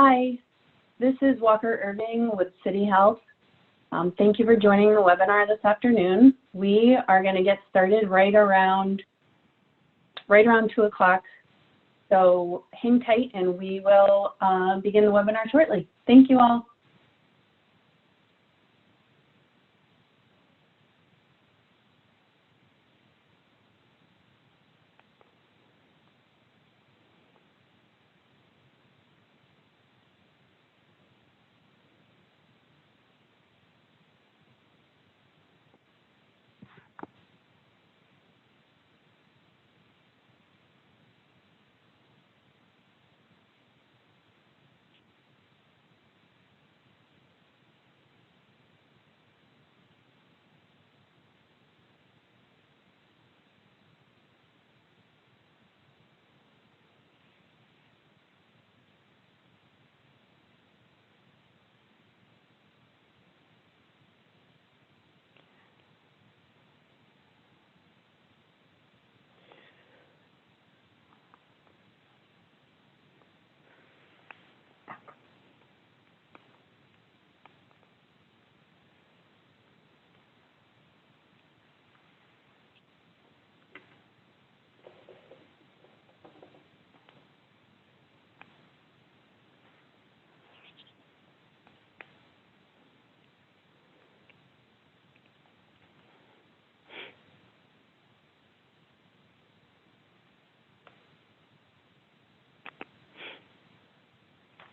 Hi, this is Walker Irving with City Health. Thank you for joining the webinar this afternoon. We are going to get started right around 2 o'clock. So hang tight and we will begin the webinar shortly. Thank you all.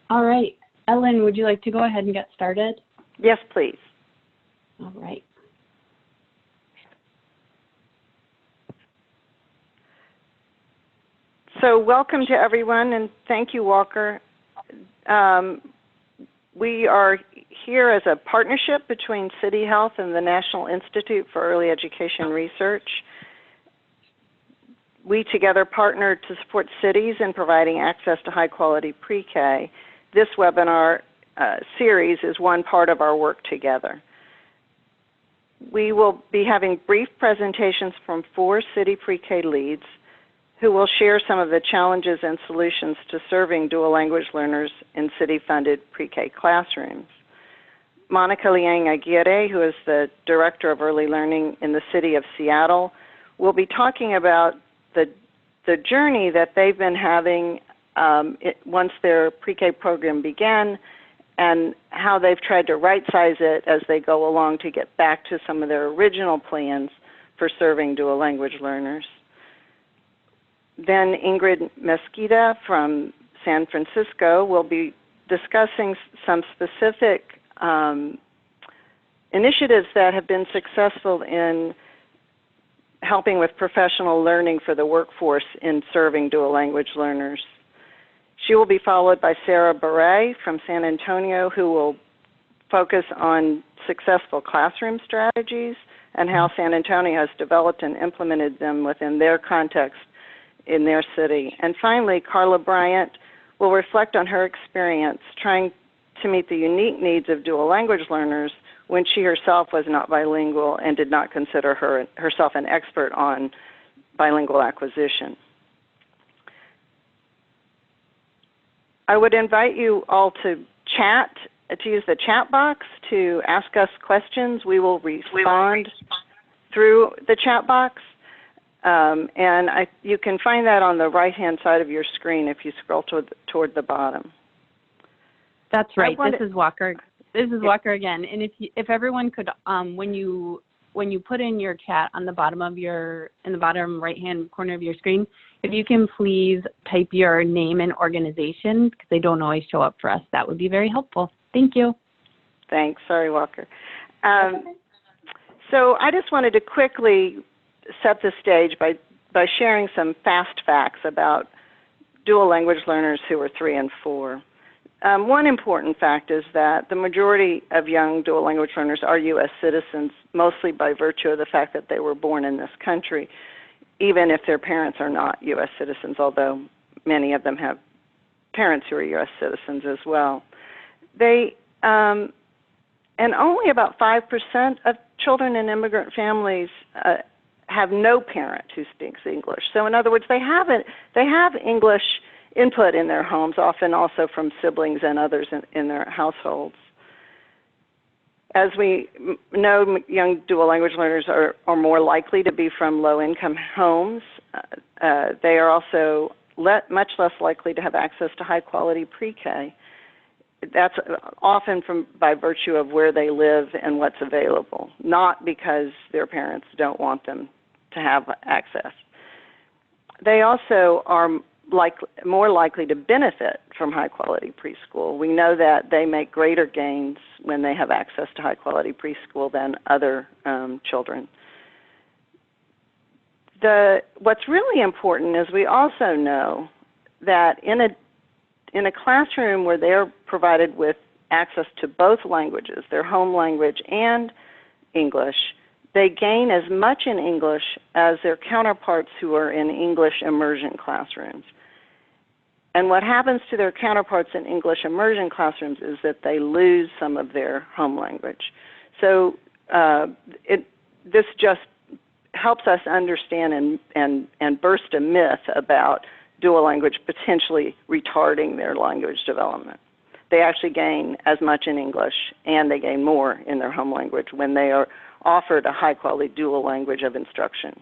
All right, Ellen, would you like to go ahead and get started? Yes, please. All right. So welcome to everyone, and thank you, Walker. We are here as a partnership between City Health and the National Institute for Early Education Research. We together partner to support cities in providing access to high-quality pre-K. This webinar series is one part of our work together. We will be having brief presentations from 4 city pre-K leads who will share some of the challenges and solutions to serving dual language learners in city-funded pre-K classrooms. Monica Liang Aguirre, who is the Director of Early Learning in the City of Seattle, will be talking about the journey that they've been having once their pre-K program began and how they've tried to right-size it as they go along to get back to some of their original plans for serving dual language learners. Then Ingrid Mesquita from San Francisco will be discussing some specific initiatives that have been successful in helping with professional learning for the workforce in serving dual language learners. She will be followed by Sarah Beret from San Antonio, who will focus on successful classroom strategies and how San Antonio has developed and implemented them within their context in their city. And finally, Carla Bryant will reflect on her experience trying to meet the unique needs of dual language learners when she herself was not bilingual and did not consider herself an expert on bilingual acquisition. I would invite you all to use the chat box to ask us questions. We will respond through the chat box. You can find that on the right-hand side of your screen if you scroll toward the bottom. That's right. This is Walker. This is Walker again. And if everyone could, when you put in your chat on the bottom of in the bottom right-hand corner of your screen, if you can please type your name and organization, because they don't always show up for us, that would be very helpful. Thank you. Thanks. Sorry, Walker. So I just wanted to quickly set the stage by sharing some fast facts about dual language learners who are 3 and 4. One important fact is that the majority of young dual language learners are U.S. citizens, mostly by virtue of the fact that they were born in this country, even if their parents are not U.S. citizens, although many of them have parents who are U.S. citizens as well. And only about 5% of children in immigrant families have no parent who speaks English. So in other words, they have English input in their homes, often also from siblings and others in their households. As we know, young dual language learners are more likely to be from low-income homes. They are also much less likely to have access to high-quality pre-K. That's often by virtue of where they live and what's available, not because their parents don't want them to have access. They also are more likely to benefit from high-quality preschool. We know that they make greater gains when they have access to high-quality preschool than other children. What's really important is we also know that in a classroom where they're provided with access to both languages, their home language and English, they gain as much in English as their counterparts who are in English immersion classrooms. And what happens to their counterparts in English immersion classrooms is that they lose some of their home language. So this just helps us understand and burst a myth about dual language potentially retarding their language development. They actually gain as much in English, and they gain more in their home language when they are offered a high-quality dual language of instruction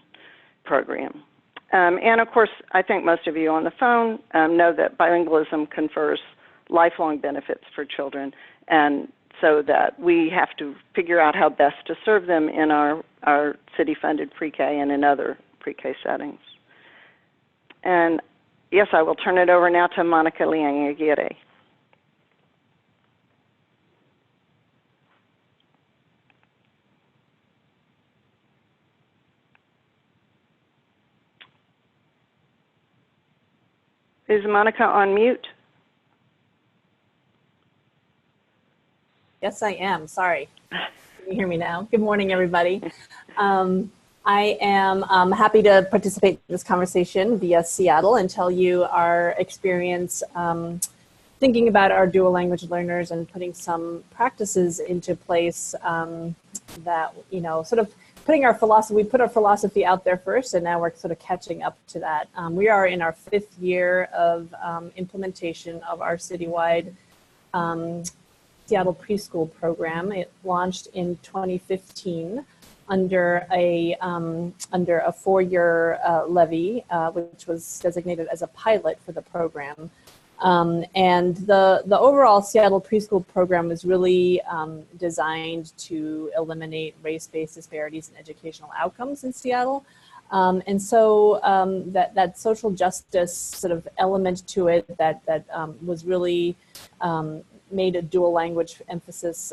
program. And of course, I think most of you on the phone know that bilingualism confers lifelong benefits for children, and so that we have to figure out how best to serve them in our city-funded pre-K and in other pre-K settings. And yes, I will turn it over now to Monica Liang Aguirre. Is Monica on mute? Yes, I am. Sorry. Can you hear me now? Good morning, everybody. I am happy to participate in this conversation via Seattle and tell you our experience thinking about our dual language learners and putting some practices into place that, you know, sort of putting our philosophy, we put our philosophy out there first, and now we're sort of catching up to that. We are in our 5th year of implementation of our citywide Seattle preschool program. It launched in 2015 under a 4-year levy, which was designated as a pilot for the program. And the overall Seattle preschool program is really designed to eliminate race-based disparities in educational outcomes in Seattle. And so that social justice sort of element to it that was really made a dual language emphasis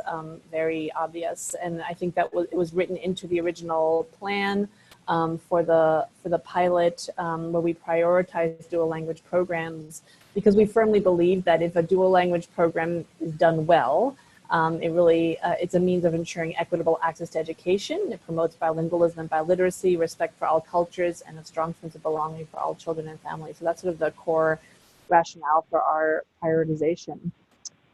very obvious. And I think that it was written into the original plan for the pilot where we prioritized dual language programs, because we firmly believe that if a dual language program is done well, it's a means of ensuring equitable access to education. It promotes bilingualism and biliteracy, respect for all cultures, and a strong sense of belonging for all children and families. So that's sort of the core rationale for our prioritization.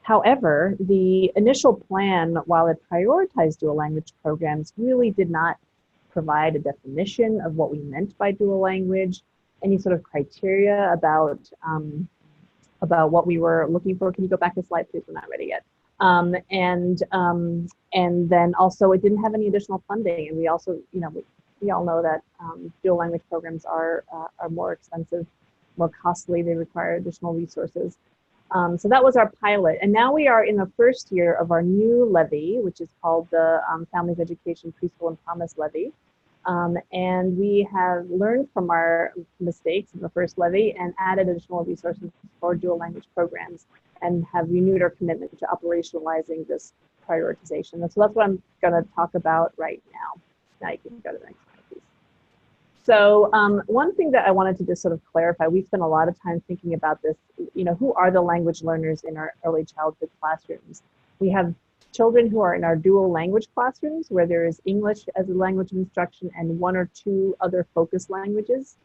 However, the initial plan, while it prioritized dual language programs, really did not provide a definition of what we meant by dual language, any sort of criteria about what we were looking for. Can you go back a slide, please? We're not ready yet. And then also it didn't have any additional funding. And we also, you know, we all know that dual language programs are more expensive, more costly. They require additional resources. So that was our pilot. And now we are in the 1st year of our new levy, which is called the Families Education Preschool and Promise Levy. And we have learned from our mistakes in the first levy and added additional resources for dual language programs and have renewed our commitment to operationalizing this prioritization. And so that's what I'm going to talk about right now. Now you can go to the next slide, please. So one thing that I wanted to just sort of clarify, we spent a lot of time thinking about this, you know, who are the language learners in our early childhood classrooms? We have children who are in our dual language classrooms where there is English as a language of instruction and 1 or 2 other focus languages.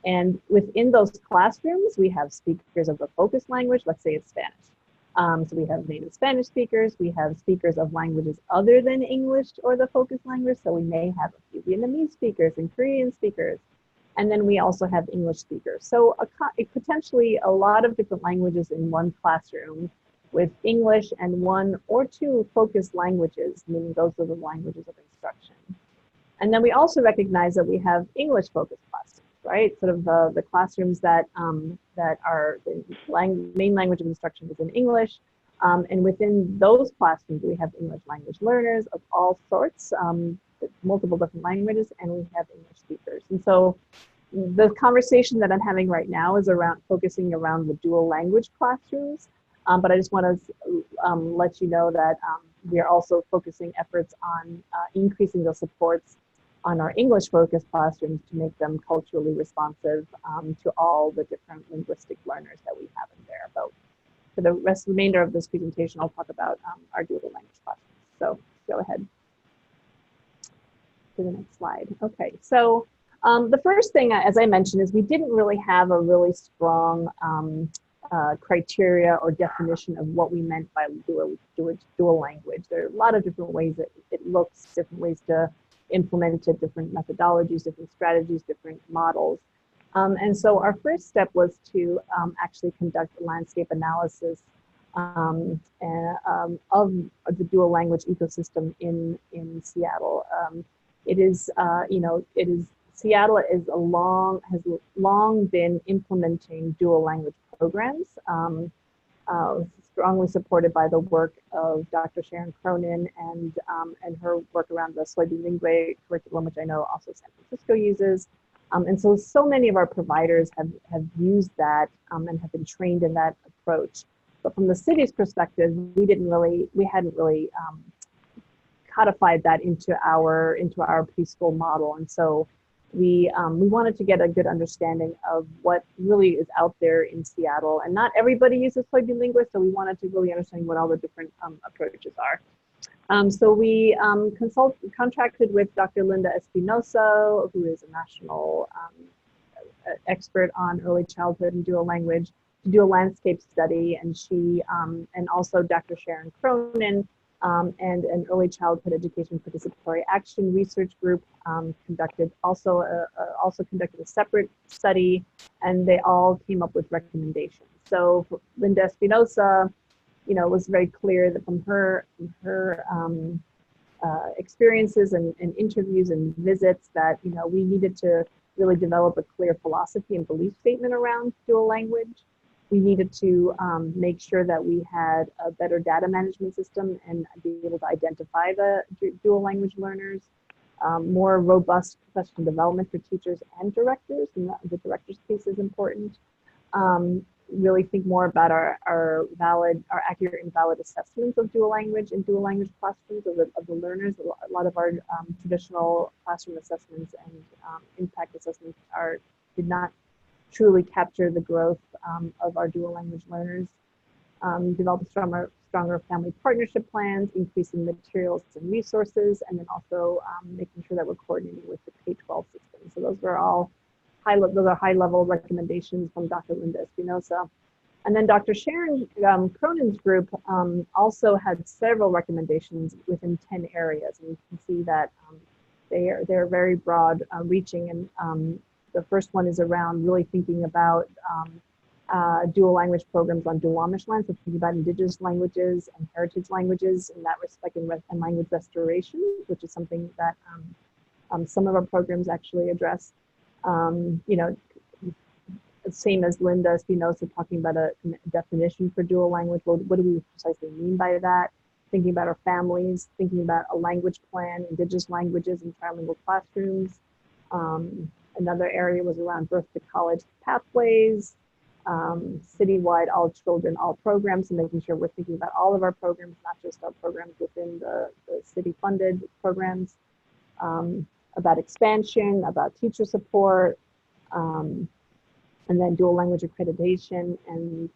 And within those classrooms, we have speakers of the focus language, let's say it's Spanish. So we have native Spanish speakers, we have speakers of languages other than English or the focus language, so we may have a few Vietnamese speakers and Korean speakers. And then we also have English speakers. So potentially a lot of different languages in one classroom with English and one or two focused languages, meaning those are the languages of instruction. And then we also recognize that we have English focused classrooms, right? Sort of the classrooms that are the main language of instruction is in English. And within those classrooms, we have English language learners of all sorts, multiple different languages, and we have English speakers. And so the conversation that I'm having right now is focusing around the dual language classrooms. But I just want to let you know that we are also focusing efforts on increasing the supports on our English-focused classrooms to make them culturally responsive to all the different linguistic learners that we have in there. But for the remainder of this presentation, I'll talk about our dual language classrooms. So go ahead to the next slide. Okay, so the first thing, as I mentioned, is we didn't really have a really strong criteria or definition of what we meant by dual language. There are a lot of different ways that it looks, different ways to implement it, different methodologies, different strategies, different models. And so our first step was to actually conduct a landscape analysis of the dual language ecosystem in Seattle. Seattle has long been implementing dual language programs, strongly supported by the work of Dr. Sharon Cronin and her work around the Soy Bilingüe curriculum, which I know also San Francisco uses. And so many of our providers have used that and have been trained in that approach. But from the city's perspective, we hadn't really codified that into our preschool model. And so we wanted to get a good understanding of what really is out there in Seattle. And not everybody uses Soy Bilingüe, so we wanted to really understand what all the different approaches are. So we contracted with Dr. Linda Espinosa, who is a national expert on early childhood and dual language, to do a landscape study. And she, and also Dr. Sharon Cronin, and an early childhood education participatory action research group conducted a separate study, and they all came up with recommendations. So for Linda Espinosa, it was very clear that from her experiences and interviews and visits that we needed to really develop a clear philosophy and belief statement around dual language. We needed to make sure that we had a better data management system and be able to identify the dual language learners, more robust professional development for teachers and directors, and the director's piece is important. Really think more about our accurate and valid assessments of dual language and dual language classrooms of the learners. A lot of our traditional classroom assessments and impact assessments did not truly capture the growth of our dual language learners. Develop stronger family partnership plans, increasing materials and resources, and then also making sure that we're coordinating with the K-12 system. So those are all high-level recommendations from Dr. Linda Espinosa. And then Dr. Sharon Cronin's group also had several recommendations within 10 areas. And you can see that they're very broad reaching. And the first one is around really thinking about dual language programs on Duwamish land, so thinking about indigenous languages and heritage languages in that respect, and language restoration, which is something that some of our programs actually address. Same as Linda Espinosa talking about a definition for dual language. What do we precisely mean by that? Thinking about our families, thinking about a language plan, indigenous languages in trilingual classrooms. Another area was around birth to college pathways, citywide all children, all programs, and making sure we're thinking about all of our programs, not just our programs within the city-funded programs, about expansion, about teacher support, and then dual language accreditation and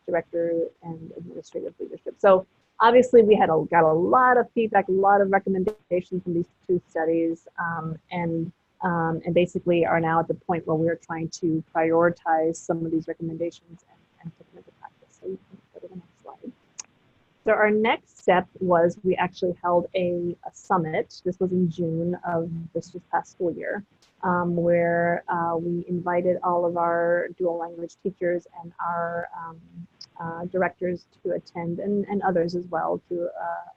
director and administrative leadership. So obviously we got a lot of feedback, a lot of recommendations from these two studies, and basically are now at the point where we're trying to prioritize some of these recommendations and put them into practice. So you can go to the next slide. So our next step was we actually held a summit. This was in June of this past school year, where we invited all of our dual language teachers and our directors to attend, and others as well, to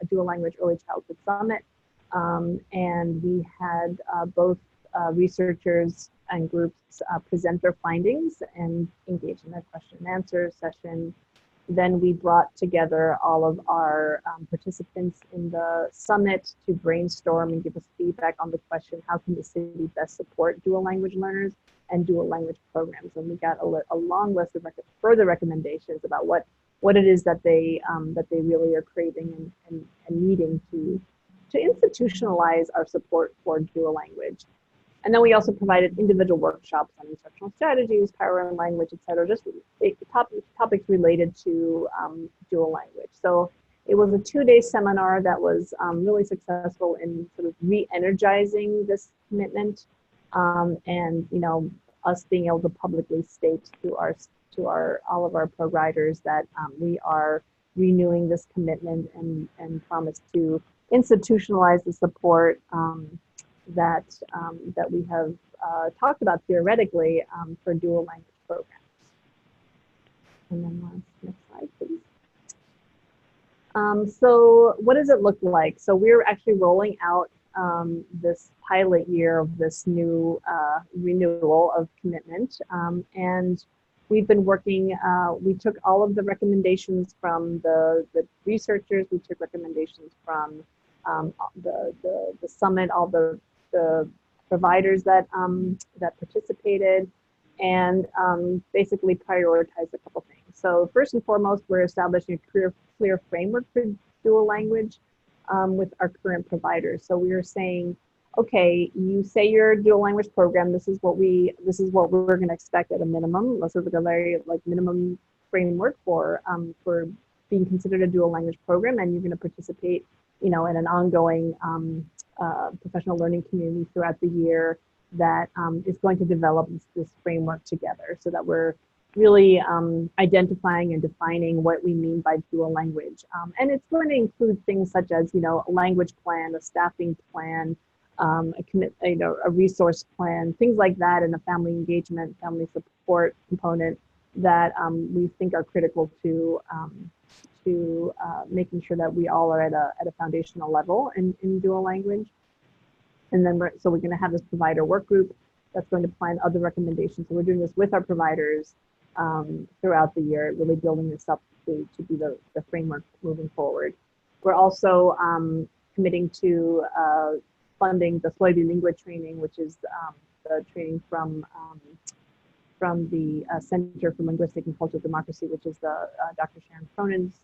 a dual language early childhood summit. And we had both researchers and groups present their findings and engage in a question and answer session. Then we brought together all of our participants in the summit to brainstorm and give us feedback on the question, how can the city best support dual language learners and dual language programs? And we got a long list of further recommendations about what it is that they really are craving and needing to institutionalize our support for dual language. And then we also provided individual workshops on instructional strategies, power in language, et cetera, just topics related to dual language. So it was a 2-day seminar that was really successful in sort of re-energizing this commitment, and us being able to publicly state to all of our providers that we are renewing this commitment and promise to institutionalize the support that we have talked about theoretically for dual language programs. And then next slide, please. So what does it look like? So we're actually rolling out this pilot year of this new renewal of commitment. And we've been working, we took all of the recommendations from the researchers, we took recommendations from the summit, all the providers that participated, and basically prioritized a couple things. So first and foremost, we're establishing a clear framework for dual language with our current providers. So we are saying, okay, you say you're a dual language program. This is what we're going to expect at a minimum. This is a very minimum framework for being considered a dual language program, and you're going to participate, in an ongoing professional learning community throughout the year that is going to develop this framework together, so that we're really identifying and defining what we mean by dual language. And it's going to include things such as, a language plan, a staffing plan, a resource plan, things like that, and a family engagement, family support component that we think are critical to making sure that we all are at a foundational level in dual language. And then we're going to have this provider work group that's going to plan other recommendations. So we're doing this with our providers throughout the year, really building this up to be the framework moving forward. We're also committing to funding the Soy Bilingüe training, which is the training from the Center for Linguistic and Cultural Democracy, which is the Dr. Sharon Cronin's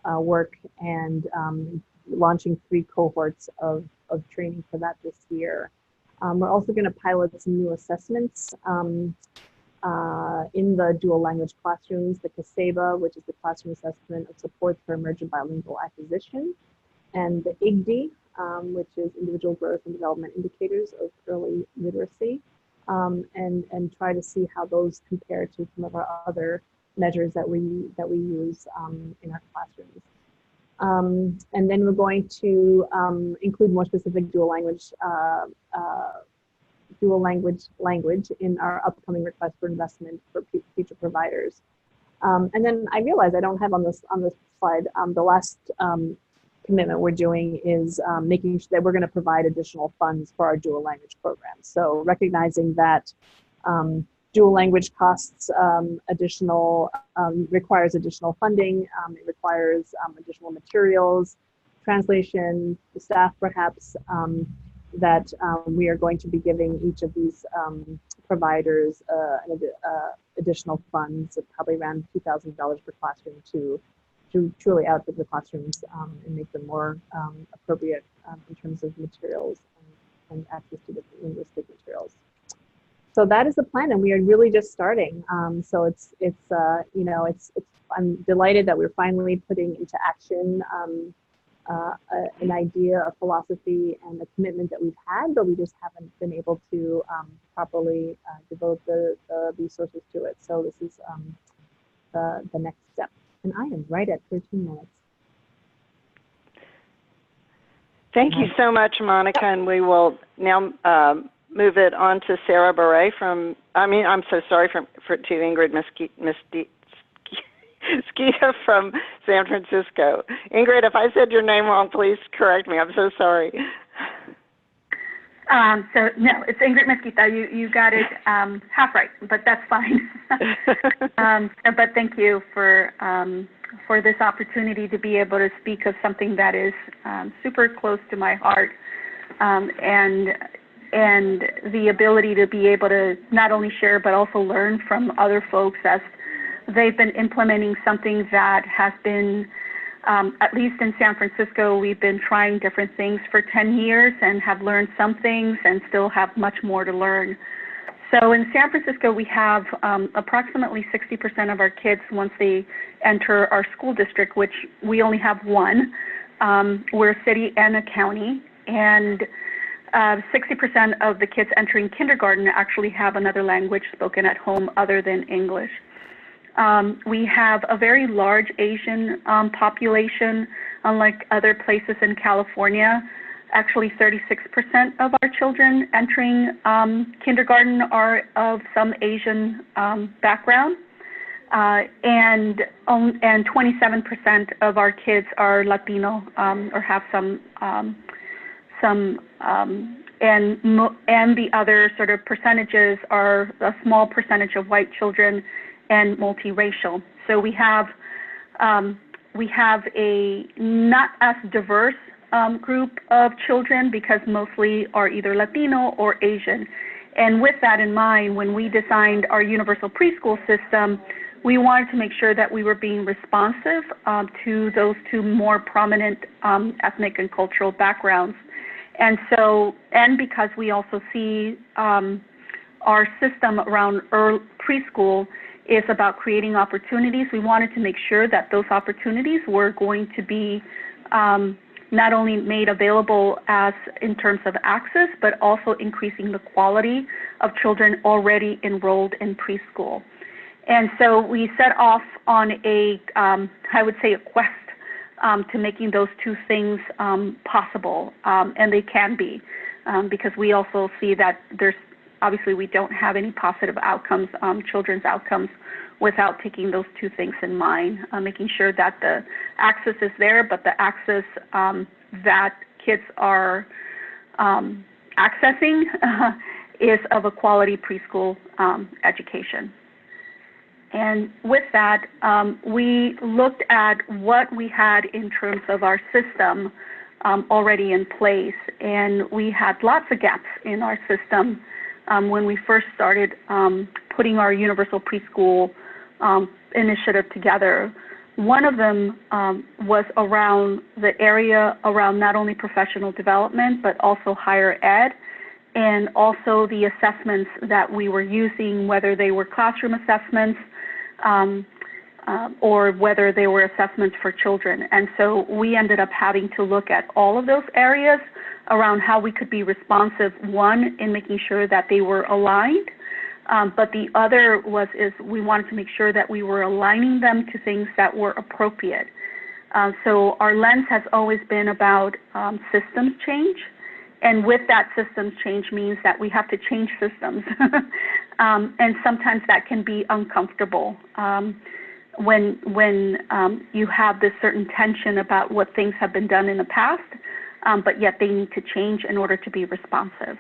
work, and launching 3 cohorts of training for that this year. We're also going to pilot some new assessments in the dual language classrooms, the CASEBA, which is the Classroom Assessment of Support for Emergent Bilingual Acquisition, and the IGDI, which is Individual Growth and Development Indicators of Early Literacy, and try to see how those compare to some of our other measures that we use in our classrooms. And then we're going to include more specific dual language in our upcoming request for investment for future providers. And then I realize I don't have on this slide, the last commitment we're doing is making sure that we're going to provide additional funds for our dual language programs. So recognizing that dual language costs requires additional funding. It requires additional materials, translation, the staff perhaps, that we are going to be giving each of these providers additional funds of probably around $2,000 per classroom to truly outfit the classrooms and make them more appropriate in terms of materials and access to the linguistic materials. So that is the plan, and we are really just starting. So I'm delighted that we're finally putting into action an idea, a philosophy, and a commitment that we've had, but we just haven't been able to properly devote the resources to it. So this is the next step. And I am right at 13 minutes. Thank you so much, Monica, and we will now move it on to Sarah Beret to Ingrid Mesquita from San Francisco. Ingrid, if I said your name wrong, please correct me. I'm so sorry. No, it's Ingrid Mesquita. You got it half right, but that's fine. But thank you for this opportunity to be able to speak of something that is super close to my heart, and the ability to be able to not only share but also learn from other folks as they've been implementing something that has been, at least in San Francisco, we've been trying different things for 10 years and have learned some things and still have much more to learn. So in San Francisco, we have approximately 60% of our kids, once they enter our school district, which we only have one. We're a city and a county, and 60% of the kids entering kindergarten actually have another language spoken at home other than English. We have a very large Asian population, unlike other places in California. Actually, 36% of our children entering kindergarten are of some Asian background, and 27% of our kids are Latino or have some and the other sort of percentages are a small percentage of white children and multiracial. So we have a not as diverse group of children because mostly are either Latino or Asian. And with that in mind, when we designed our universal preschool system, we wanted to make sure that we were being responsive to those two more prominent ethnic and cultural backgrounds. And so, and because we also see our system around preschool is about creating opportunities, we wanted to make sure that those opportunities were going to be not only made available as in terms of access, but also increasing the quality of children already enrolled in preschool. And so we set off on a, I would say, a quest to making those two things possible, and they can be, because we also see that there's, obviously we don't have any positive outcomes, children's outcomes, without taking those two things in mind, making sure that the access is there, but the access that kids are accessing is of a quality preschool education. And with that, we looked at what we had in terms of our system already in place, and we had lots of gaps in our system when we first started putting our universal preschool initiative together. One of them was around the area around not only professional development, but also higher ed, and also the assessments that we were using, whether they were classroom assessments or whether they were assessments for children. And so we ended up having to look at all of those areas around how we could be responsive, one, in making sure that they were aligned, but the other is we wanted to make sure that we were aligning them to things that were appropriate. So our lens has always been about systems change, and with that systems change means that we have to change systems, and sometimes that can be uncomfortable when you have this certain tension about what things have been done in the past, but yet they need to change in order to be responsive.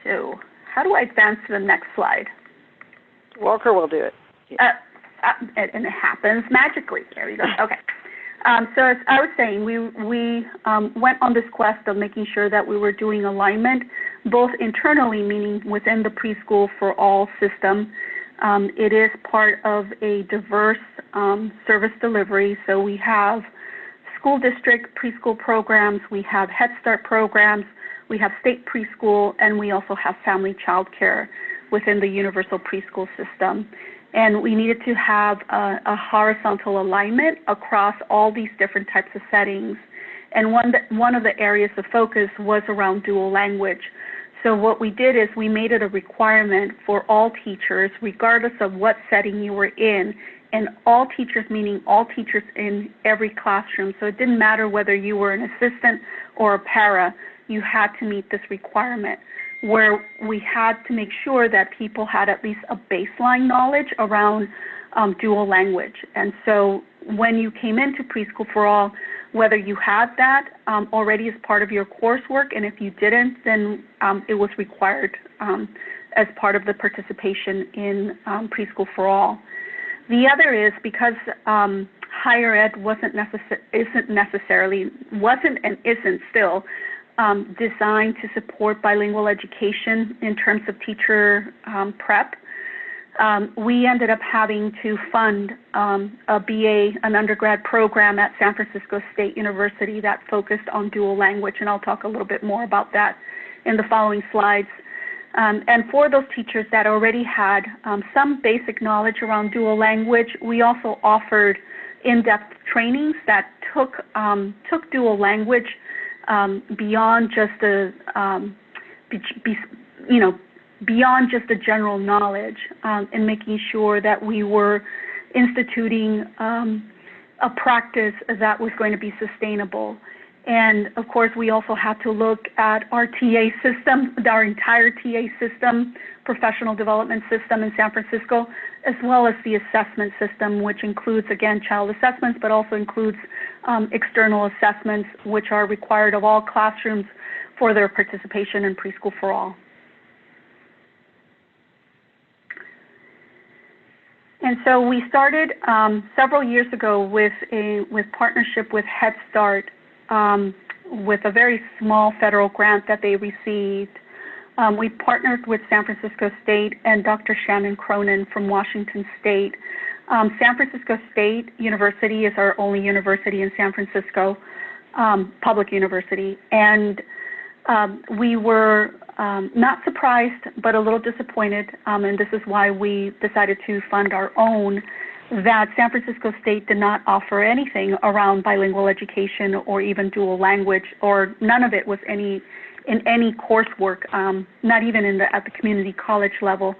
So how do I advance to the next slide? Walker will do it. And it happens magically. There you go. Okay. So as I was saying, we went on this quest of making sure that we were doing alignment, both internally, meaning within the preschool for all system. It is part of a diverse service delivery. So we have school district preschool programs, we have Head Start programs, we have state preschool, and we also have family child care within the universal preschool system. And we needed to have a horizontal alignment across all these different types of settings. And one of the areas of focus was around dual language. So what we did is we made it a requirement for all teachers, regardless of what setting you were in and all teachers, meaning all teachers in every classroom. So it didn't matter whether you were an assistant or a para, you had to meet this requirement, where we had to make sure that people had at least a baseline knowledge around dual language. And so when you came into Preschool for All, whether you had that already as part of your coursework, and if you didn't, then it was required as part of the participation in Preschool for All. The other is because higher ed wasn't and isn't still designed to support bilingual education in terms of teacher prep. We ended up having to fund a BA, an undergrad program at San Francisco State University that focused on dual language, and I'll talk a little bit more about that in the following slides. And for those teachers that already had some basic knowledge around dual language, we also offered in-depth trainings that took dual language beyond just a beyond just the general knowledge, and making sure that we were instituting a practice that was going to be sustainable. And of course, we also had to look at our TA system, our entire TA system, professional development system in San Francisco, as well as the assessment system, which includes, again, child assessments, but also includes external assessments, which are required of all classrooms for their participation in Preschool for All. And so we started several years ago with partnership with Head Start, with a very small federal grant that they received. We partnered with San Francisco State and Dr. Shannon Cronin from Washington State. San Francisco State University is our only university in San Francisco, public university, and we were not surprised, but a little disappointed, and this is why we decided to fund our own, that San Francisco State did not offer anything around bilingual education or even dual language, or none of it was in any coursework, not even at the community college level.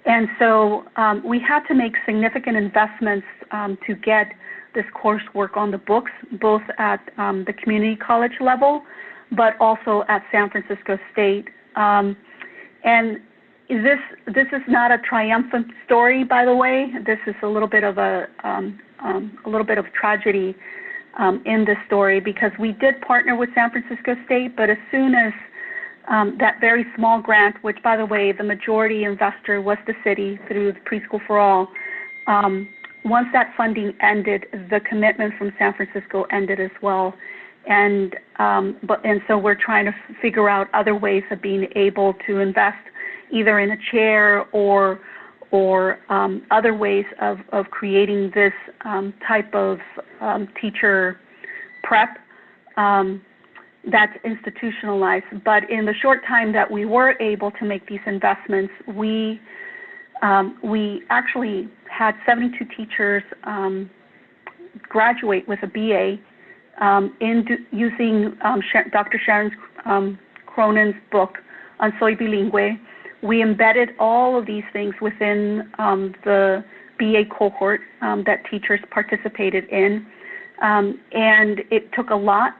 And so we had to make significant investments to get this coursework on the books, both at the community college level, but also at San Francisco State. And this is not a triumphant story, by the way. This is a little bit of a little bit of tragedy in this story, because we did partner with San Francisco State, but as soon as that very small grant, which, by the way, the majority investor was the city through Preschool for All, once that funding ended, the commitment from San Francisco ended as well. And so we're trying to figure out other ways of being able to invest, either in a chair or other ways of creating this type of teacher prep that's institutionalized. But in the short time that we were able to make these investments, we actually had 72 teachers graduate with a BA using Dr. Sharon Cronin's book on Soy Bilingüe. We embedded all of these things within the BA cohort that teachers participated in. And it took a lot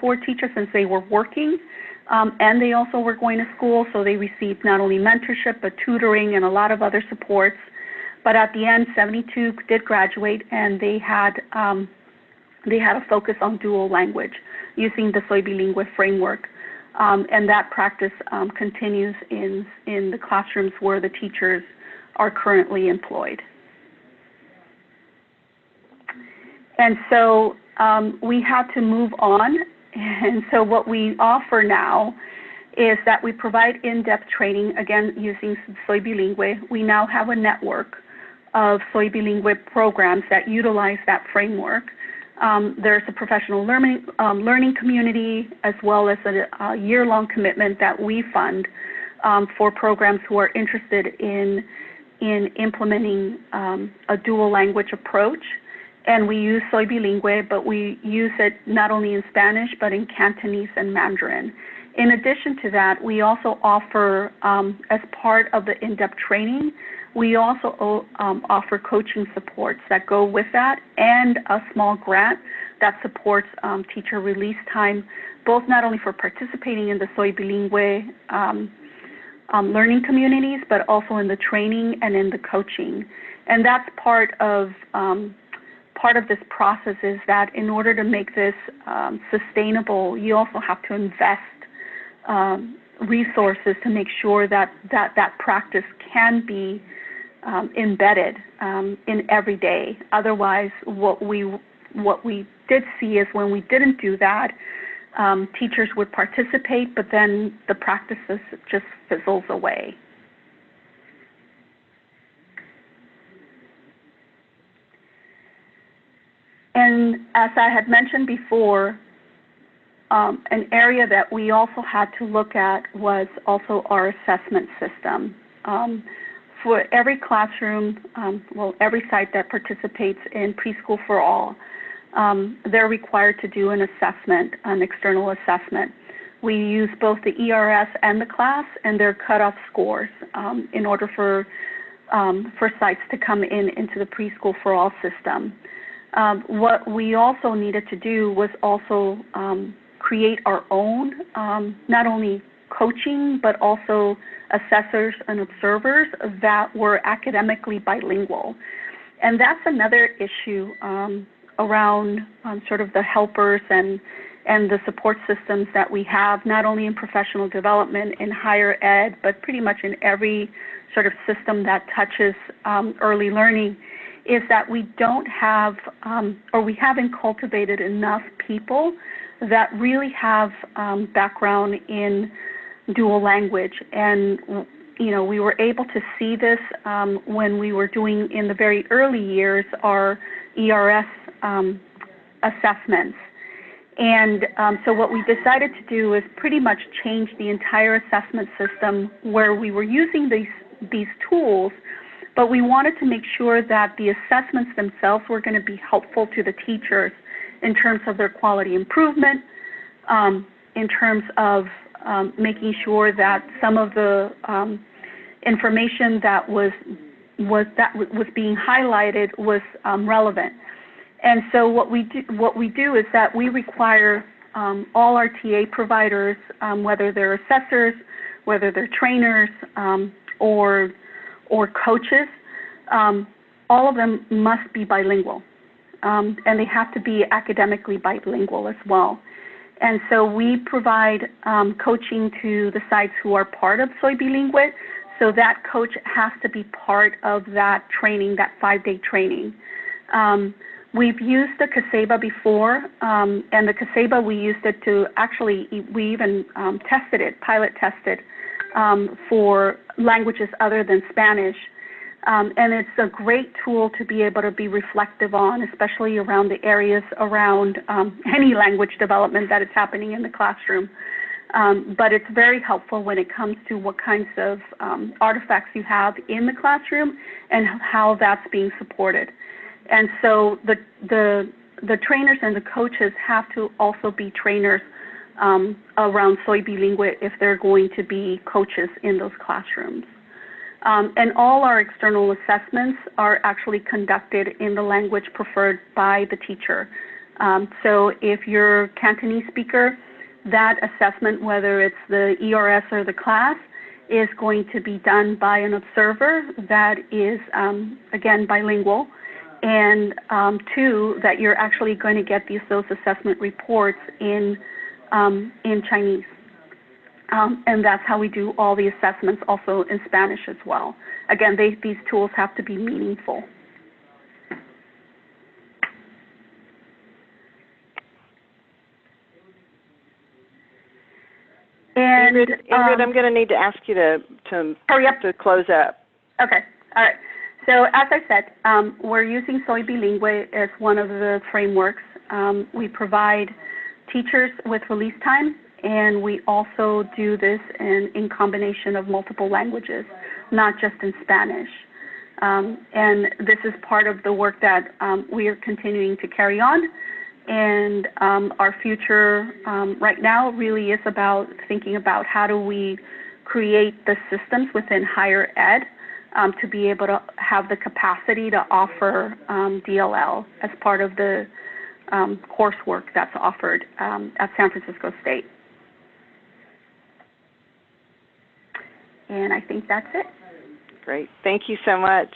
for teachers, since they were working and they also were going to school, so they received not only mentorship but tutoring and a lot of other supports. But at the end, 72 did graduate, and they had a focus on dual language using the Soy Bilingüe framework. And that practice continues in the classrooms where the teachers are currently employed. And so we had to move on. And so what we offer now is that we provide in-depth training, again, using Soy Bilingüe. We now have a network of Soy Bilingüe programs that utilize that framework. There's a professional learning community, as well as a year-long commitment that we fund for programs who are interested in implementing a dual language approach. And we use Soy Bilingüe, but we use it not only in Spanish, but in Cantonese and Mandarin. In addition to that, we also offer, as part of the in-depth training, We also offer coaching supports that go with that, and a small grant that supports teacher release time, both not only for participating in the Soy Bilingüe learning communities, but also in the training and in the coaching. And that's part of this process, is that in order to make this sustainable, you also have to invest resources to make sure that practice can be embedded in every day. Otherwise, what we did see is when we didn't do that, teachers would participate, but then the practices just fizzles away. And as I had mentioned before, an area that we also had to look at was also our assessment system. For every classroom, every site that participates in Preschool for All, they're required to do an assessment, an external assessment. We use both the ERS and the class and their cutoff scores in order for sites to come into the Preschool for All system. What we also needed to do was also create our own, not only coaching, but also assessors and observers that were academically bilingual. And that's another issue around sort of the helpers and the support systems that we have, not only in professional development, in higher ed, but pretty much in every sort of system that touches early learning, is that we don't have, or we haven't cultivated enough people that really have background in dual language. And, you know, we were able to see this when we were doing, in the very early years, our ERS assessments. And so what we decided to do is pretty much change the entire assessment system, where we were using these tools, but we wanted to make sure that the assessments themselves were going to be helpful to the teachers in terms of their quality improvement, in terms of making sure that some of the information that was being highlighted was relevant. And so what we do is that we require all our TA providers, whether they're assessors, whether they're trainers, or coaches, all of them must be bilingual, and they have to be academically bilingual as well. And so we provide coaching to the sites who are part of Soy Bilingüe, so that coach has to be part of that training, that 5-day training. We've used the Kaseba before, and the Kaseba, we used it to actually, we even tested it, pilot tested, for languages other than Spanish. And it's a great tool to be able to be reflective on, especially around the areas around any language development that is happening in the classroom. But it's very helpful when it comes to what kinds of artifacts you have in the classroom and how that's being supported. And so the trainers and the coaches have to also be trainers around Soy Bilingüe if they're going to be coaches in those classrooms. And all our external assessments are actually conducted in the language preferred by the teacher. So if you're a Cantonese speaker, that assessment, whether it's the ERS or the class, is going to be done by an observer that is, again, bilingual. And two, that you're actually going to get those assessment reports in Chinese. And that's how we do all the assessments, also in Spanish as well. Again, these tools have to be meaningful. And Ingrid, I'm going to need to ask you to hurry up to close up. Okay, all right. So as I said, we're using Soy Bilingüe as one of the frameworks. We provide teachers with release time, and we also do this in combination of multiple languages, not just in Spanish. And this is part of the work that we are continuing to carry on. And our future right now really is about thinking about how do we create the systems within higher ed to be able to have the capacity to offer DLL as part of the coursework that's offered at San Francisco State. And I think that's it. Great. Thank you so much.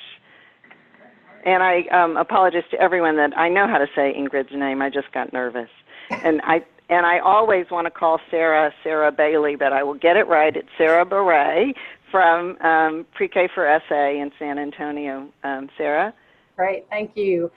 And I apologize to everyone that I know how to say Ingrid's name. I just got nervous. And I always want to call Sarah Bailey, but I will get it right. It's Sarah Beret from Pre-K for SA in San Antonio. Sarah? Great, thank you.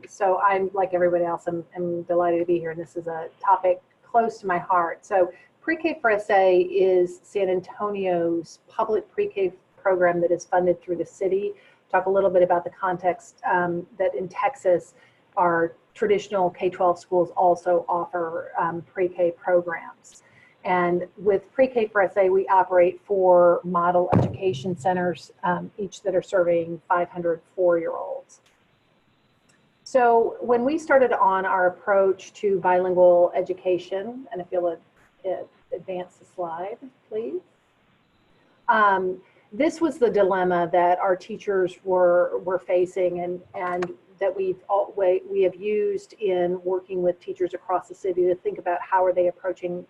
So I'm, like everybody else, I'm delighted to be here, and this is a topic close to my heart. So Pre-K for SA is San Antonio's public pre-K program that is funded through the city. Talk a little bit about the context that in Texas, our traditional K-12 schools also offer pre-K programs. And with Pre-K for SA, we operate 4 model education centers, each that are serving 500 4-year-olds. So when we started on our approach to bilingual education, and if you'll advance the slide, please. This was the dilemma that our teachers were facing, and that we have used in working with teachers across the city to think about how are they approaching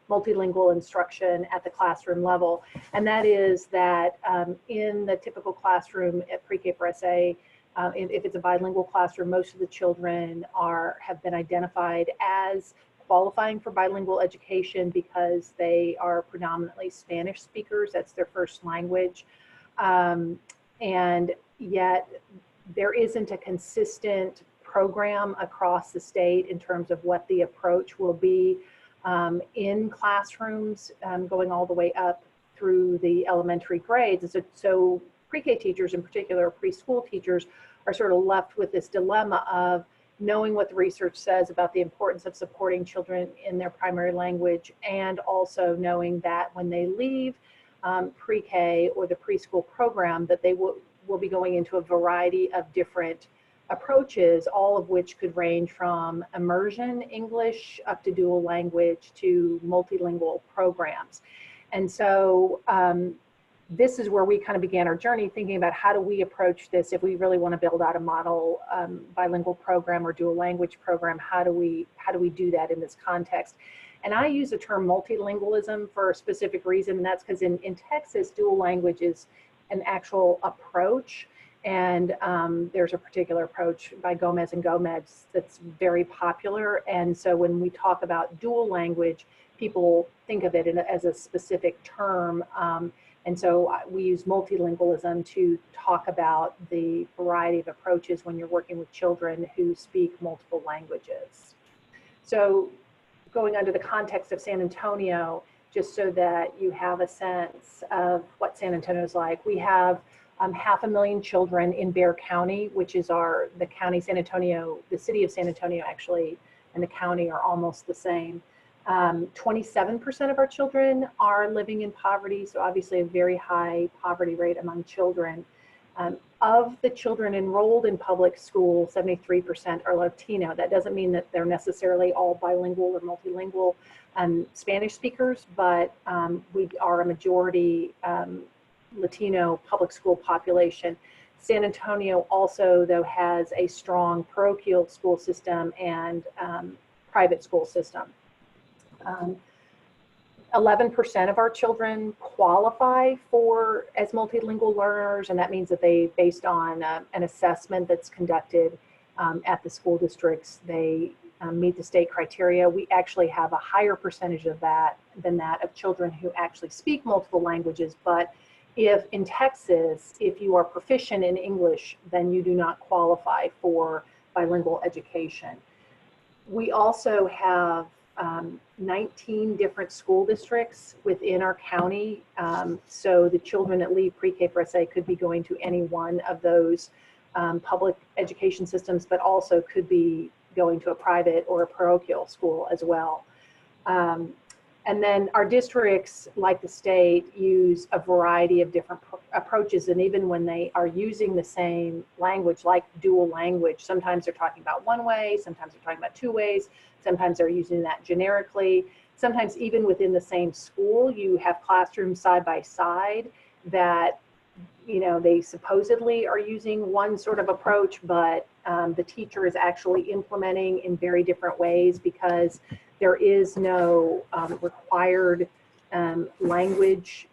multilingual instruction at the classroom level. And that is that in the typical classroom at Pre-K for SA, if it's a bilingual classroom, most of the children have been identified as qualifying for bilingual education because they are predominantly Spanish speakers. That's their first language. And yet there isn't a consistent program across the state in terms of what the approach will be in classrooms going all the way up through the elementary grades. And so pre-K teachers in particular, preschool teachers, are sort of left with this dilemma of knowing what the research says about the importance of supporting children in their primary language, and also knowing that when they leave pre-K or the preschool program, that they will be going into a variety of different approaches, all of which could range from immersion English up to dual language to multilingual programs. And so this is where we kind of began our journey, thinking about how do we approach this if we really want to build out a model bilingual program or dual language program. How do we do that in this context? And I use the term multilingualism for a specific reason, and that's because in Texas, dual language is an actual approach. And there's a particular approach by Gomez and Gomez that's very popular. And so when we talk about dual language, people think of it as a specific term. And so we use multilingualism to talk about the variety of approaches when you're working with children who speak multiple languages. So going under the context of San Antonio, just so that you have a sense of what San Antonio is like, we have 500,000 children in Bexar County, which is the county San Antonio, the city of San Antonio actually, and the county are almost the same. 27% of our children are living in poverty, so obviously a very high poverty rate among children. Of the children enrolled in public school, 73% are Latino. That doesn't mean that they're necessarily all bilingual or multilingual Spanish speakers, but we are a majority Latino public school population. San Antonio also, though, has a strong parochial school system and private school system. 11% of our children qualify as multilingual learners, and that means that they, based on an assessment that's conducted at the school districts, they meet the state criteria. We actually have a higher percentage of that than that of children who actually speak multiple languages. But if in Texas, if you are proficient in English, then you do not qualify for bilingual education. We also have 19 different school districts within our county. So the children that leave Pre-K for SA could be going to any one of those public education systems, but also could be going to a private or a parochial school as well. And then our districts, like the state, use a variety of different approaches. And even when they are using the same language, like dual language, sometimes they're talking about one way, sometimes they're talking about 2 ways, sometimes they're using that generically. Sometimes even within the same school, you have classrooms side by side that you know, they supposedly are using one sort of approach, but the teacher is actually implementing in very different ways because there is no required language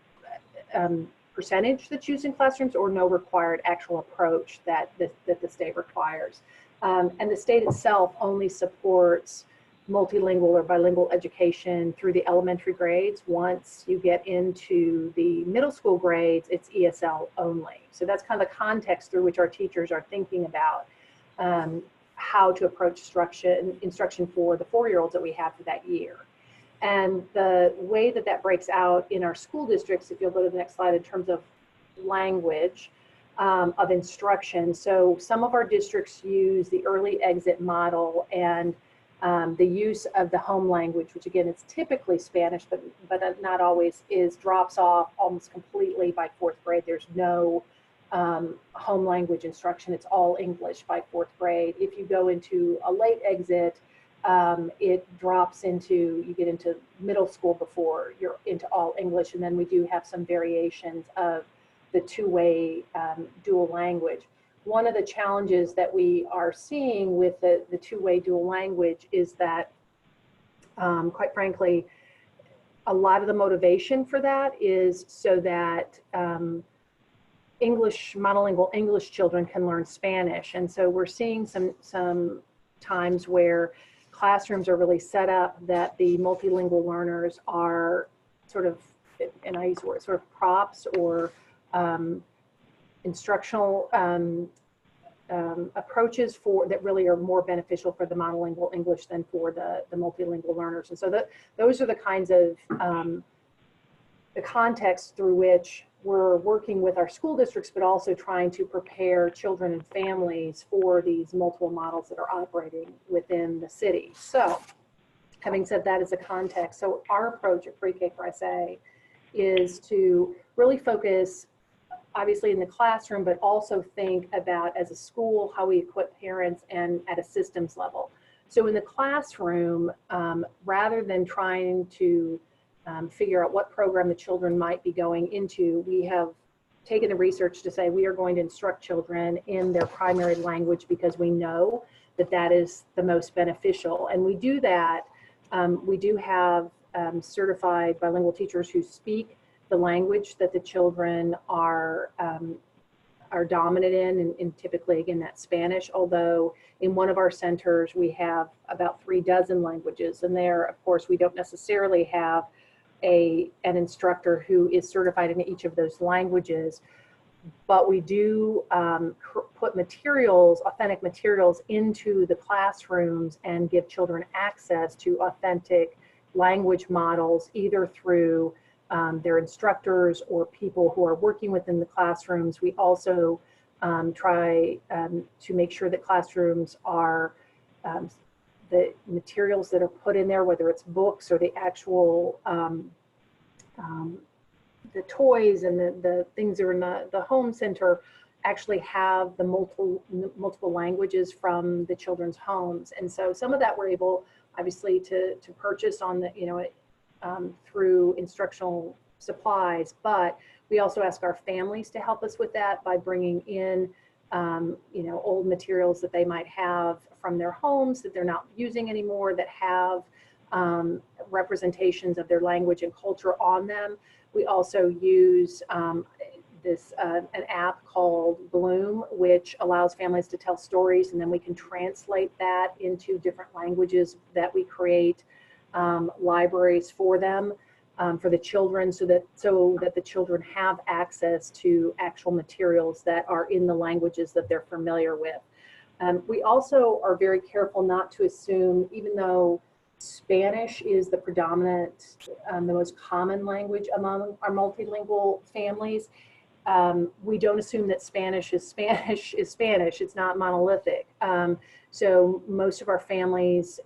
percentage that's used in classrooms or no required actual approach that the state requires. And the state itself only supports multilingual or bilingual education through the elementary grades. Once you get into the middle school grades, it's ESL only. So that's kind of the context through which our teachers are thinking about how to approach instruction for the 4-year-olds that we have for that year. And the way that that breaks out in our school districts, if you'll go to the next slide, in terms of language of instruction. So some of our districts use the early exit model and the use of the home language, which again is typically Spanish, but not always, drops off almost completely by 4th grade. There's no home language instruction. It's all English by 4th grade. If you go into a late exit, it drops into, you get into middle school before you're into all English. And then we do have some variations of the two-way dual language. One of the challenges that we are seeing with the two-way dual language is that, quite frankly, a lot of the motivation for that is so that monolingual English children can learn Spanish. And so we're seeing some times where classrooms are really set up that the multilingual learners are sort of, and I use the word, sort of props or instructional approaches that really are more beneficial for the monolingual English than for the multilingual learners. And so those are the kinds of the context through which we're working with our school districts, but also trying to prepare children and families for these multiple models that are operating within the city. So having said that as a context, so our approach at Pre-K for SA is to really focus obviously in the classroom, but also think about as a school, how we equip parents and at a systems level. So in the classroom, rather than trying to figure out what program the children might be going into, we have taken the research to say we are going to instruct children in their primary language because we know that that is the most beneficial. And we do that, we do have certified bilingual teachers who speak the language that the children are dominant in, and typically, again, that's Spanish, although in one of our centers we have about 36 languages. And there, of course, we don't necessarily have an instructor who is certified in each of those languages, but we do put materials, authentic materials, into the classrooms and give children access to authentic language models, either through their instructors or people who are working within the classrooms. We also try to make sure that classrooms are, the materials that are put in there, whether it's books or the actual, the toys and the things that are in the home center, actually have the multiple languages from the children's homes. And so some of that we're able, obviously, to purchase on the, through instructional supplies, but we also ask our families to help us with that by bringing in, old materials that they might have from their homes that they're not using anymore, that have representations of their language and culture on them. We also use an app called Bloom, which allows families to tell stories, and then we can translate that into different languages that we create libraries for them, for the children, so that the children have access to actual materials that are in the languages that they're familiar with. We also are very careful not to assume, even though Spanish is the predominant, the most common language among our multilingual families, we don't assume that Spanish is Spanish. It's not monolithic. So most of our families,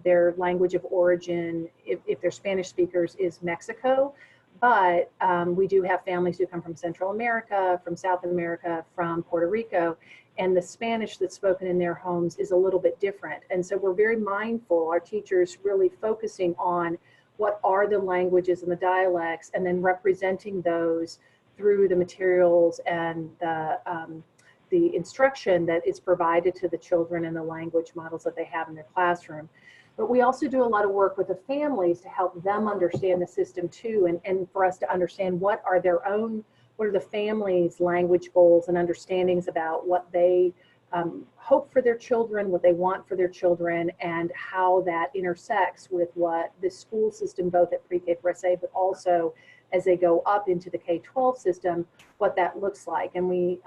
their language of origin, if they're Spanish speakers, is Mexico. But we do have families who come from Central America, from South America, from Puerto Rico, and the Spanish that's spoken in their homes is a little bit different. And so we're very mindful, our teachers really focusing on what are the languages and the dialects, and then representing those through the materials and the instruction that is provided to the children and the language models that they have in their classroom. But we also do a lot of work with the families to help them understand the system too, and for us to understand what are the families' language goals and understandings about what they hope for their children, what they want for their children, and how that intersects with what the school system, both at pre-K for SA, but also as they go up into the K-12 system, what that looks like. And we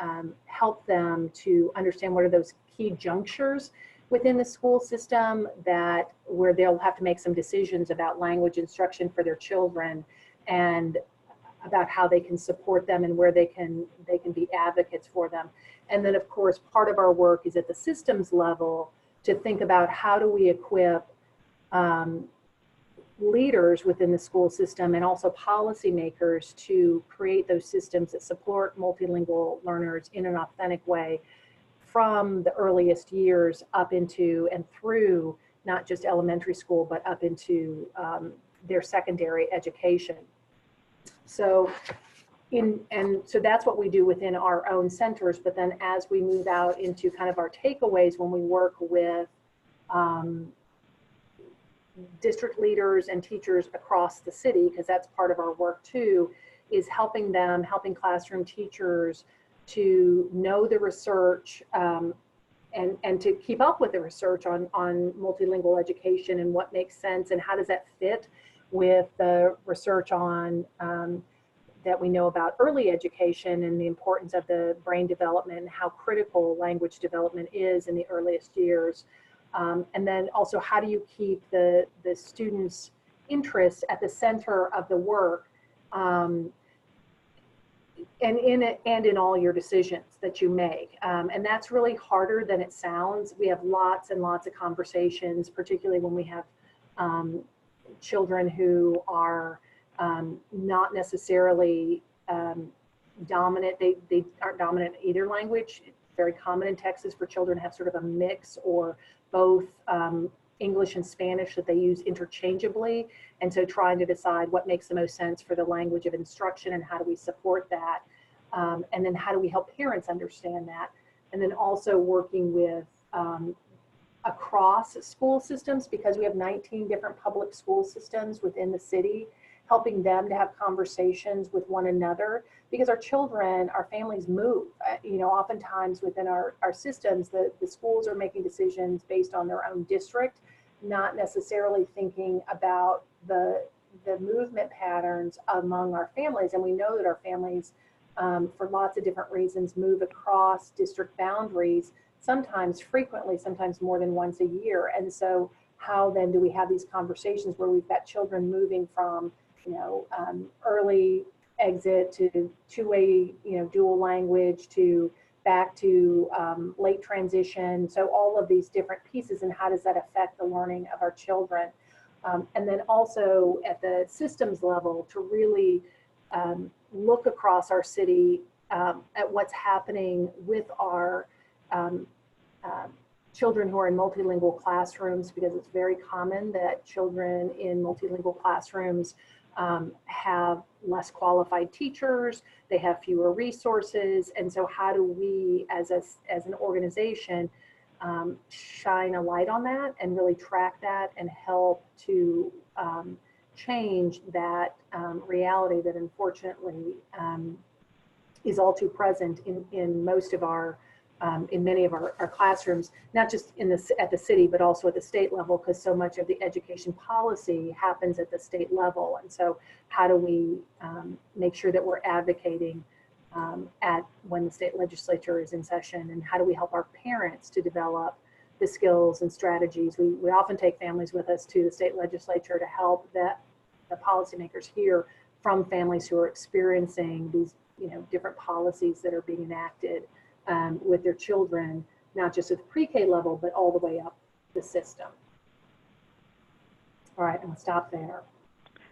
help them to understand what are those key junctures within the school system where they'll have to make some decisions about language instruction for their children and about how they can support them and where they can be advocates for them. And then of course, part of our work is at the systems level to think about how do we equip leaders within the school system and also policymakers to create those systems that support multilingual learners in an authentic way from the earliest years up into and through not just elementary school, but up into their secondary education. So so that's what we do within our own centers. But then as we move out into kind of our takeaways when we work with district leaders and teachers across the city, because that's part of our work too, is helping classroom teachers to know the research and to keep up with the research on multilingual education and what makes sense and how does that fit with the research on that we know about early education and the importance of the brain development and how critical language development is in the earliest years. And then also, how do you keep the students' interests at the center of the work and in all your decisions that you make. And that's really harder than it sounds. We have lots and lots of conversations, particularly when we have children who are not necessarily dominant. They aren't dominant in either language. It's very common in Texas for children to have sort of a mix or both English and Spanish that they use interchangeably. And so trying to decide what makes the most sense for the language of instruction and how do we support that. And then how do we help parents understand that? And then also working with across school systems, because we have 19 different public school systems within the city, helping them to have conversations with one another, because our children, our families move. Oftentimes within our systems, the schools are making decisions based on their own district, not necessarily thinking about the movement patterns among our families. And we know that our families, for lots of different reasons, move across district boundaries, sometimes frequently, sometimes more than once a year. And so how then do we have these conversations where we've got children moving from early exit to two-way, dual language to back to late transition. So all of these different pieces, and how does that affect the learning of our children? And then also at the systems level to really look across our city at what's happening with our children who are in multilingual classrooms, because it's very common that children in multilingual classrooms have less qualified teachers, they have fewer resources. And so how do we as an organization shine a light on that and really track that and help to change that reality that unfortunately is all too present in most of our in many of our classrooms, not just at the city, but also at the state level, because so much of the education policy happens at the state level. And so how do we make sure that we're advocating when the state legislature is in session, and how do we help our parents to develop the skills and strategies? We often take families with us to the state legislature to help the policymakers hear from families who are experiencing these different policies that are being enacted with their children, not just at the pre-K level, but all the way up the system. All right, I'm gonna stop there.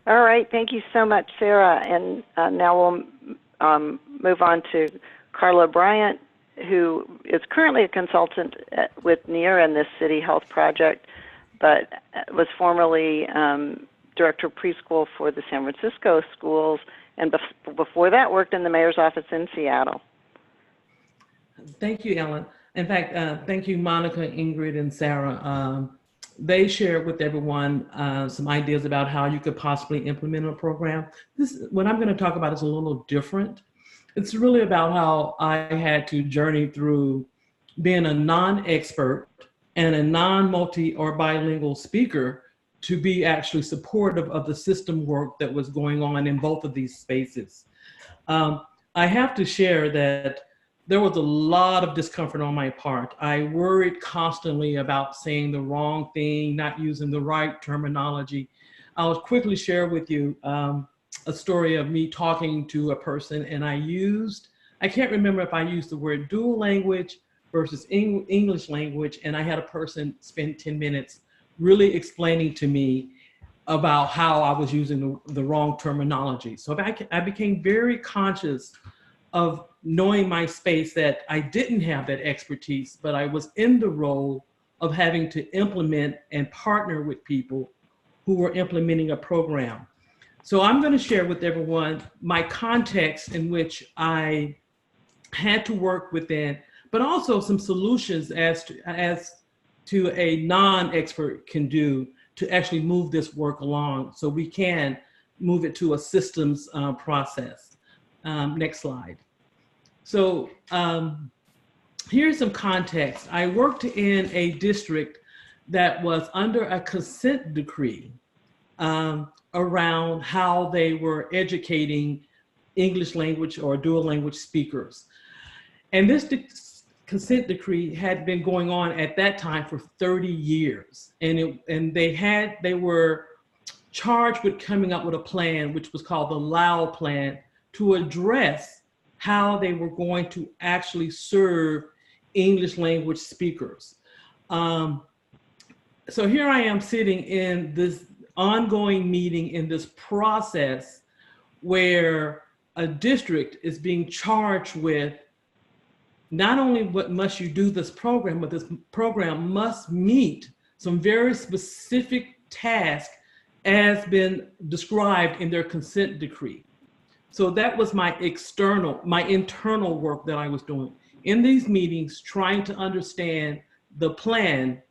All right, thank you so much, Sarah. And now we'll move on to Carla Bryant, who is currently a consultant with NEAR and this City Health Project, but was formerly director of preschool for the San Francisco schools, and before that worked in the mayor's office in Seattle. Thank you, Ellen. In fact, thank you, Monica, Ingrid, and Sarah. They shared with everyone some ideas about how you could possibly implement a program. What I'm going to talk about is a little different. It's really about how I had to journey through being a non-expert and a non-multi or bilingual speaker to be actually supportive of the system work that was going on in both of these spaces. I have to share that there was a lot of discomfort on my part. I worried constantly about saying the wrong thing, not using the right terminology. I'll quickly share with you a story of me talking to a person, and I can't remember if I used the word dual language versus English language, and I had a person spend 10 minutes really explaining to me about how I was using the wrong terminology. So I became very conscious of knowing my space, that I didn't have that expertise, but I was in the role of having to implement and partner with people who were implementing a program. So I'm going to share with everyone my context in which I had to work within, but also some solutions as to a non-expert can do to actually move this work along so we can move it to a systems process. Next slide. So here's some context. I worked in a district that was under a consent decree around how they were educating English language or dual language speakers. And this consent decree had been going on at that time for 30 years. And they were charged with coming up with a plan, which was called the LAO plan, to address how they were going to actually serve English language speakers. So here I am sitting in this ongoing meeting in this process where a district is being charged with not only what must you do this program, but this program must meet some very specific tasks as been described in their consent decree. So that was my internal work that I was doing in these meetings, trying to understand the plan.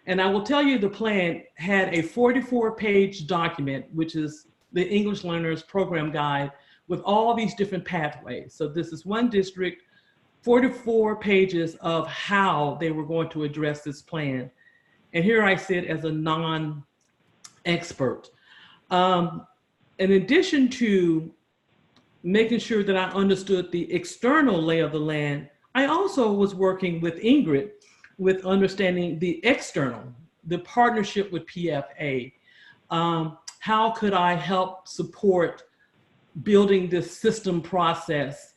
And I will tell you, the plan had a 44-page document, which is the English Learners Program Guide, with all these different pathways. So this is one district, 44 pages of how they were going to address this plan. And here I sit as a non-expert. In addition to making sure that I understood the external lay of the land, I also was working with Ingrid with understanding the external, the partnership with PFA. How could I help support building this system process?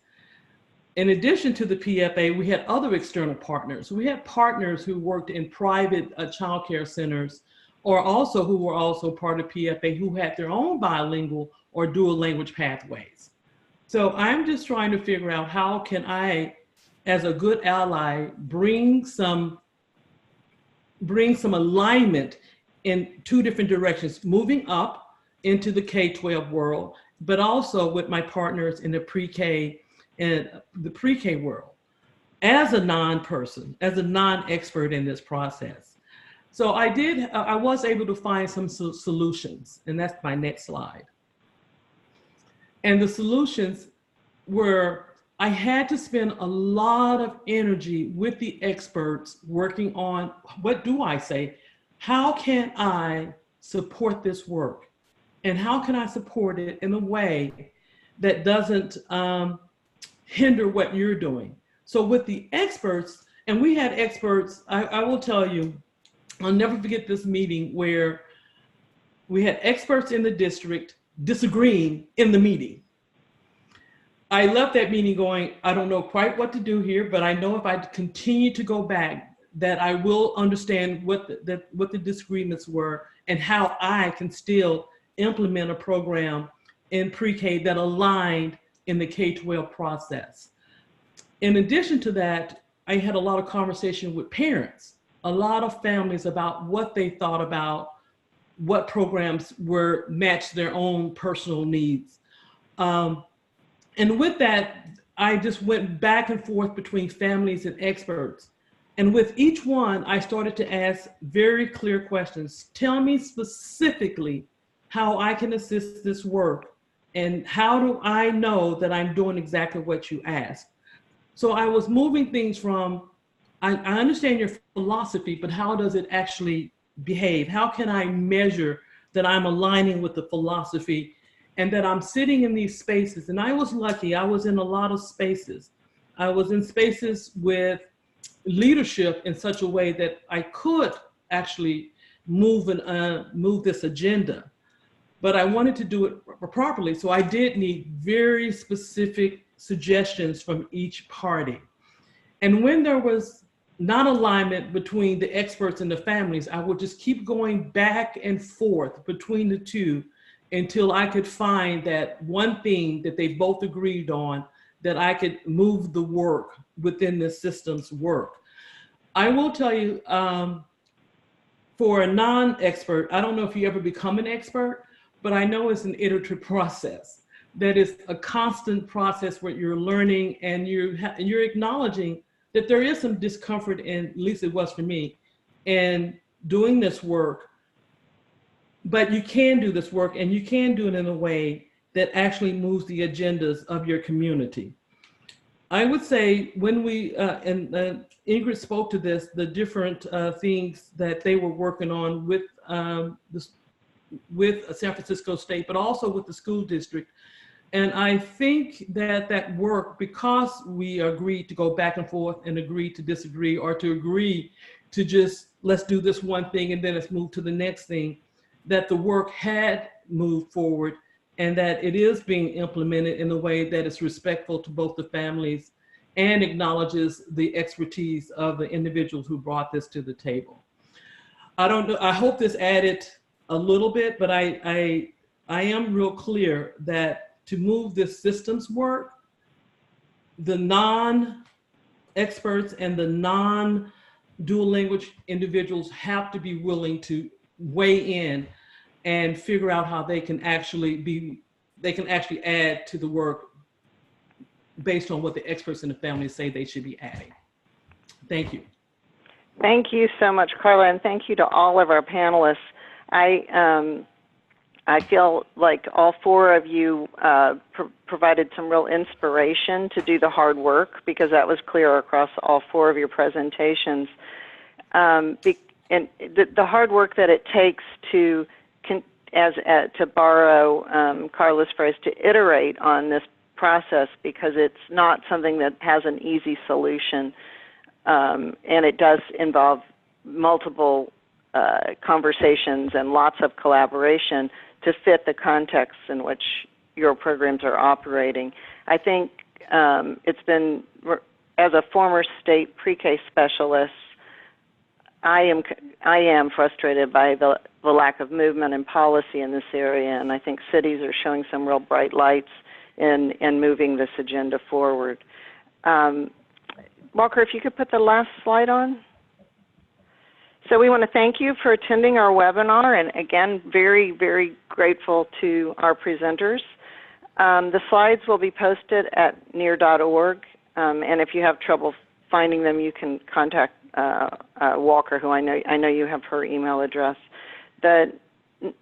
In addition to the PFA, we had other external partners. We had partners who worked in private childcare centers, or also who were also part of PFA, who had their own bilingual or dual language pathways. So I'm just trying to figure out how can I, as a good ally, bring some alignment in two different directions, moving up into the K-12 world, but also with my partners in the pre-K and the pre-K world, as a non-person, as a non-expert in this process. So I was able to find some solutions, and that's my next slide. And the solutions were, I had to spend a lot of energy with the experts working on, what do I say? How can I support this work? And how can I support it in a way that doesn't hinder what you're doing? So with the experts, and we had experts, I will tell you, I'll never forget this meeting where we had experts in the district disagreeing in the meeting. I left that meeting going, I don't know quite what to do here, but I know if I continue to go back, that I will understand what the disagreements were and how I can still implement a program in pre-K that aligned in the K-12 process. In addition to that, I had a lot of conversation with parents, a lot of families about what they thought about what programs were matched their own personal needs. And with that, I just went back and forth between families and experts. And with each one, I started to ask very clear questions. Tell me specifically how I can assist this work, and how do I know that I'm doing exactly what you asked? So I was moving things from, I understand your philosophy, but how does it actually behave? How can I measure that I'm aligning with the philosophy and that I'm sitting in these spaces? And I was lucky, I was in a lot of spaces. I was in spaces with leadership in such a way that I could actually move this agenda, but I wanted to do it properly. So I did need very specific suggestions from each party. And when there was not alignment between the experts and the families, I would just keep going back and forth between the two until I could find that one thing that they both agreed on, that I could move the work within the system's work. I will tell you, for a non-expert, I don't know if you ever become an expert, but I know it's an iterative process. That is a constant process where you're learning and you're acknowledging that there is some discomfort, and at least it was for me, in doing this work. But you can do this work, and you can do it in a way that actually moves the agendas of your community. I would say when we, and Ingrid spoke to this, the different things that they were working on with San Francisco State, but also with the school district. And I think that that work, because we agreed to go back and forth and agree to disagree, or to agree to just, let's do this one thing and then let's move to the next thing, that the work had moved forward and that it is being implemented in a way that is respectful to both the families and acknowledges the expertise of the individuals who brought this to the table. I don't know, I hope this added a little bit, but I am real clear that to move this systems work, the non-experts and the non-dual language individuals have to be willing to weigh in and figure out how they can actually add to the work based on what the experts in the family say they should be adding. Thank you. Thank you so much, Carla, and thank you to all of our panelists. I feel like all four of you provided some real inspiration to do the hard work, because that was clear across all four of your presentations. And the hard work that it takes to borrow Carla's phrase, to iterate on this process, because it's not something that has an easy solution, and it does involve multiple conversations and lots of collaboration to fit the context in which your programs are operating. I think it's been, as a former state pre-K specialist, I am frustrated by the lack of movement and policy in this area, and I think cities are showing some real bright lights in moving this agenda forward. Walker, if you could put the last slide on. So we want to thank you for attending our webinar, and again, very, very grateful to our presenters. The slides will be posted at near.org, and if you have trouble finding them, you can contact Walker, who I know you have her email address. The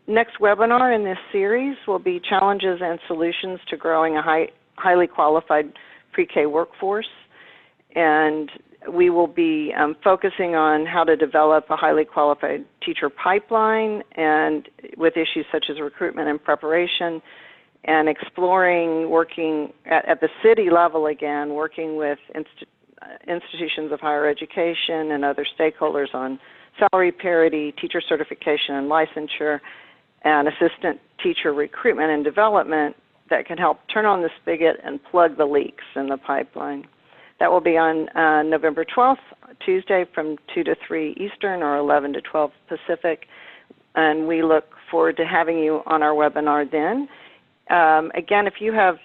next webinar in this series will be Challenges and Solutions to Growing a Highly Qualified Pre-K Workforce, and we will be focusing on how to develop a highly qualified teacher pipeline, and with issues such as recruitment and preparation, and exploring working at the city level again, working with institutions of higher education and other stakeholders on salary parity, teacher certification and licensure, and assistant teacher recruitment and development that can help turn on the spigot and plug the leaks in the pipeline. That will be on November 12th, Tuesday, from 2 to 3 Eastern or 11 to 12 Pacific. And we look forward to having you on our webinar then. Again, if you have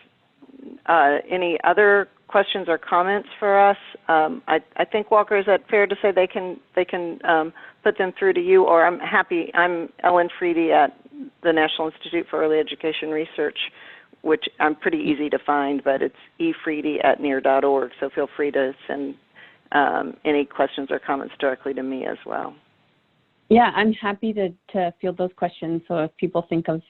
any other questions or comments for us, I think, Walker, is that fair to say they can put them through to you, or I'm Ellen Freedy at the National Institute for Early Education Research, which I'm pretty easy to find, but it's efreedy@near.org, so feel free to send any questions or comments directly to me as well. Yeah, I'm happy to field those questions. So if people think of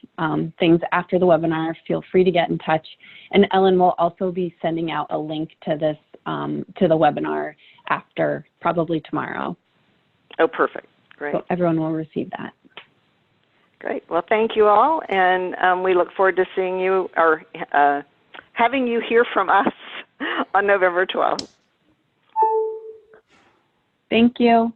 things after the webinar, feel free to get in touch. And Ellen will also be sending out a link to this, to the webinar after, probably tomorrow. Oh, perfect. Great. So everyone will receive that. Great. Well, thank you all. And we look forward to seeing you, or having you hear from us on November 12th. Thank you.